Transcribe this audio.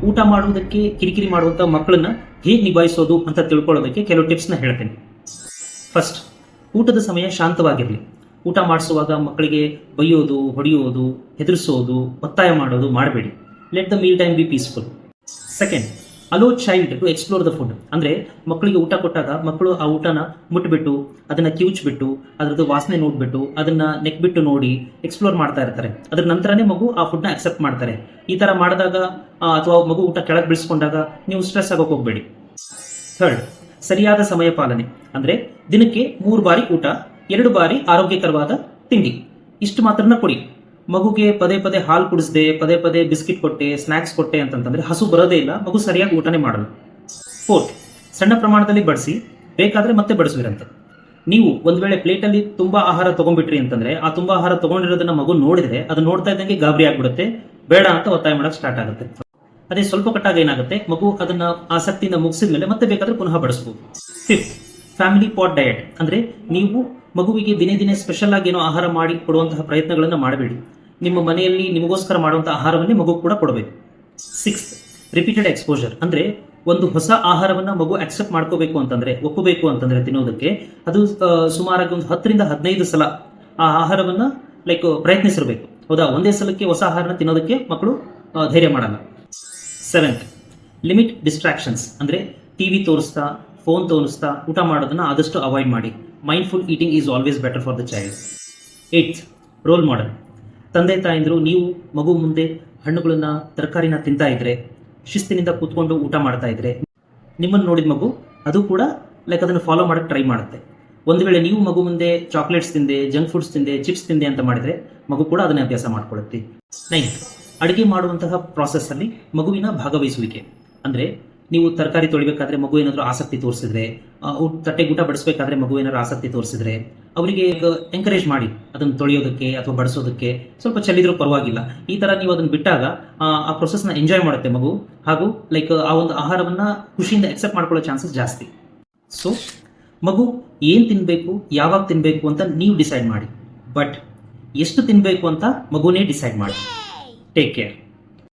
ಊಟ ಮಾಡುವುದಕ್ಕೆ ಕಿರಿಕಿರಿ ಮಾಡುವಂಥ ಮಕ್ಕಳನ್ನ ಹೇಗೆ ನಿಭಾಯಿಸೋದು ಅಂತ ತಿಳ್ಕೊಳ್ಳೋದಕ್ಕೆ ಕೆಲವು ಟಿಪ್ಸ್ನ ಹೇಳ್ತೇನೆ. ಫಸ್ಟ್, ಊಟದ ಸಮಯ ಶಾಂತವಾಗಿರಲಿ. ಊಟ ಮಾಡಿಸುವಾಗ ಮಕ್ಕಳಿಗೆ ಬೈಯೋದು, ಹೊಡೆಯೋದು, ಹೆದರಿಸೋದು, ಒತ್ತಾಯ ಮಾಡೋದು ಮಾಡಬೇಡಿ. Let the meal time be peaceful. Second, allow child to explore the food. ಅಂದರೆ ಮಕ್ಕಳಿಗೆ ಊಟ ಕೊಟ್ಟಾಗ ಮಕ್ಕಳು ಆ ಊಟನ ಮುಟ್ಬಿಟ್ಟು, ಅದನ್ನು ಕಿವುಚ್ಬಿಟ್ಟು, ಅದರದ್ದು ವಾಸನೆ ನೋಡ್ಬಿಟ್ಟು, ಅದನ್ನು ನೆಕ್ಬಿಟ್ಟು ನೋಡಿ ಎಕ್ಸ್ಪ್ಲೋರ್ ಮಾಡ್ತಾ ಇರ್ತಾರೆ. ಅದ್ರ ನಂತರನೇ ಮಗು ಆ ಫುಡ್ನ ಅಕ್ಸೆಪ್ಟ್ ಮಾಡ್ತಾರೆ. ಈ ಥರ ಮಾಡಿದಾಗ ಅಥವಾ ಮಗು ಊಟ ಕೆಳಗೆ ಬಿಡಿಸ್ಕೊಂಡಾಗ ನೀವು ಸ್ಟ್ರೆಸ್ ಆಗೋಕೆ ಹೋಗ್ಬೇಡಿ. ಥರ್ಡ್, ಸರಿಯಾದ ಸಮಯ ಪಾಲನೆ. ಅಂದರೆ ದಿನಕ್ಕೆ 3 ಬಾರಿ ಊಟ, 2 ಬಾರಿ ಆರೋಗ್ಯಕರವಾದ ತಿಂಡಿ, ಇಷ್ಟು ಮಾತ್ರನ ಕೊಡಿ. ಮಗುಗೆ ಪದೇ ಪದೇ ಹಾಲು ಕುಡಿಸ್ದೆ, ಪದೇ ಪದೇ ಬಿಸ್ಕಿಟ್ ಕೊಟ್ಟೆ, ಸ್ನ್ಯಾಕ್ಸ್ ಕೊಟ್ಟೆ ಅಂತಂತಂದ್ರೆ ಹಸು ಬರೋದೇ ಇಲ್ಲ, ಮಗು ಸರಿಯಾಗಿ ಊಟನೇ ಮಾಡಲ್ಲ. ಫೋರ್ತ್, ಸಣ್ಣ ಪ್ರಮಾಣದಲ್ಲಿ ಬಡಿಸಿ, ಬೇಕಾದ್ರೆ ಮತ್ತೆ ಬಡಿಸುವಿರಂತೆ. ನೀವು ಒಂದ್ ವೇಳೆ ಪ್ಲೇಟಲ್ಲಿ ತುಂಬಾ ಆಹಾರ ತಗೊಂಡ್ಬಿಟ್ರಿ ಅಂತಂದ್ರೆ ಆ ತುಂಬಾ ಆಹಾರ ತಗೊಂಡಿರೋದನ್ನ ಮಗು ನೋಡಿದ್ರೆ ಅದು ನೋಡ್ತಾ ಇದ್ದಂಗೆ ಗಾಬರಿ ಆಗ್ಬಿಡುತ್ತೆ, ಬೇಡ ಅಂತ ಒತ್ತಾಯ ಮಾಡಕ್ ಸ್ಟಾರ್ಟ್ ಆಗುತ್ತೆ. ಅದೇ ಸ್ವಲ್ಪ ಕಟ್ಟಾಗ ಏನಾಗುತ್ತೆ, ಮಗು ಅದನ್ನ ಆಸಕ್ತಿಯಿಂದ ಮುಗಿಸಿದ ಮೇಲೆ ಮತ್ತೆ ಬೇಕಾದ್ರೆ ಪುನಃ ಬಡಿಸಬಹುದು. Fifth, family pot diet. ಅಂದ್ರೆ ನೀವು ಮಗುವಿಗೆ ದಿನೇ ದಿನೇ ಸ್ಪೆಷಲ್ ಆಗಿ ಏನೋ ಆಹಾರ ಮಾಡಿ ಕೊಡುವಂತಹ ಪ್ರಯತ್ನಗಳನ್ನ ಮಾಡಬೇಡಿ. ನಿಮ್ಮ ಮನೆಯಲ್ಲಿ ನಿಮಗೋಸ್ಕರ ಮಾಡುವಂತಹ ಆಹಾರವನ್ನೇ ಮಗು ಕೂಡ ಕೊಡಬೇಕು. Sixth, repeated exposure. ಅಂದ್ರೆ ಒಂದು ಹೊಸ ಆಹಾರವನ್ನ ಮಗು ಅಕ್ಸೆಪ್ಟ್ ಮಾಡ್ಕೋಬೇಕು ಅಂತಂದ್ರೆ, ಒಪ್ಪಬೇಕು ಅಂತಂದ್ರೆ ತಿನ್ನೋದಕ್ಕೆ, ಅದು ಸುಮಾರಾಗಿ ಒಂದು 10 ರಿಂದ 15 ಸಲ ಆ ಆಹಾರವನ್ನ ಪ್ರಯತ್ನಿಸಿರ್ಬೇಕು. ಹೌದಾ? ಒಂದೇ ಸಲಕ್ಕೆ ಹೊಸ ಆಹಾರನ ತಿನ್ನೋದಕ್ಕೆ ಮಕ್ಕಳು ಧೈರ್ಯ ಮಾಡಲ್ಲ. Seventh, limit distractions. ಅಂದ್ರೆ ಟಿವಿ ತೋರಿಸ್ತಾ, ಫೋನ್ ತೋರಿಸ್ತಾ ಊಟ ಮಾಡೋದನ್ನ ಆದಷ್ಟು ಅವಾಯ್ಡ್ ಮಾಡಿ. Mindful eating is always better for the child. Eighth, role model. ತಂದೆ ತಾಯಂದ್ರು ನೀವು ಮಗು ಮುಂದೆ ಹಣ್ಣುಗಳನ್ನ, ತರಕಾರಿನ ತಿಂತಾ ಇದ್ರೆ, ಶಿಸ್ತಿನಿಂದ ಕೂತ್ಕೊಂಡು ಊಟ ಮಾಡ್ತಾ ಇದ್ರೆ, ನಿಮ್ಮನ್ನು ನೋಡಿದ ಮಗು ಅದು ಕೂಡ ಅದನ್ನು ಫಾಲೋ ಮಾಡಕ್ಕೆ ಟ್ರೈ ಮಾಡುತ್ತೆ. ಒಂದು ವೇಳೆ ನೀವು ಮಗು ಮುಂದೆ ಚಾಕ್ಲೇಟ್ಸ್ ತಿಂದೆ, ಜಂಕ್ ಫುಡ್ಸ್ ತಿಂದೆ, ಚಿಪ್ಸ್ ತಿಂದೆ ಅಂತ ಮಾಡಿದ್ರೆ ಮಗು ಕೂಡ ಅದನ್ನೇ ಅಭ್ಯಾಸ ಮಾಡ್ಕೊಳ್ಳುತ್ತೆ. ನೈನ್ತ್, ಅಡುಗೆ ಮಾಡುವಂತಹ ಪ್ರಾಸೆಸ್ ಅಲ್ಲಿ ಮಗುವಿನ ಭಾಗವಹಿಸುವಿಕೆ. ಅಂದ್ರೆ ನೀವು ತರಕಾರಿ ತೊಳಿಬೇಕಾದ್ರೆ ಮಗು ಏನಾದರೂ ಆಸಕ್ತಿ ತೋರಿಸಿದ್ರೆ, ತಟ್ಟೆಗೆ ಊಟ ಬಡಿಸಬೇಕಾದ್ರೆ ಮಗು ಏನಾದ್ರು ಆಸಕ್ತಿ ತೋರಿಸಿದ್ರೆ ಅವರಿಗೆ ಎಂಕರೇಜ್ ಮಾಡಿ ಅದನ್ನು ತೊಳೆಯೋದಕ್ಕೆ ಅಥವಾ ಬಡಿಸೋದಕ್ಕೆ. ಸ್ವಲ್ಪ ಚೆಲ್ಲಿದ್ರೂ ಪರವಾಗಿಲ್ಲ. ಈ ತರ ನೀವು ಅದನ್ನು ಬಿಟ್ಟಾಗ ಆ ಪ್ರೊಸೆಸ್ನ ಎಂಜಾಯ್ ಮಾಡುತ್ತೆ ಮಗು, ಹಾಗೂ ಆ ಒಂದು ಆಹಾರವನ್ನ ಖುಷಿಯಿಂದ ಅಕ್ಸೆಪ್ಟ್ ಮಾಡ್ಕೊಳ್ಳೋ ಚಾನ್ಸಸ್ ಜಾಸ್ತಿ. ಸೊ ಮಗು ಏನ್ ತಿನ್ಬೇಕು, ಯಾವಾಗ ತಿನ್ಬೇಕು ಅಂತ ನೀವು ಡಿಸೈಡ್ ಮಾಡಿ, ಬಟ್ ಎಷ್ಟು ತಿನ್ಬೇಕು ಅಂತ ಮಗುನೇ ಡಿಸೈಡ್ ಮಾಡಿ. Take care.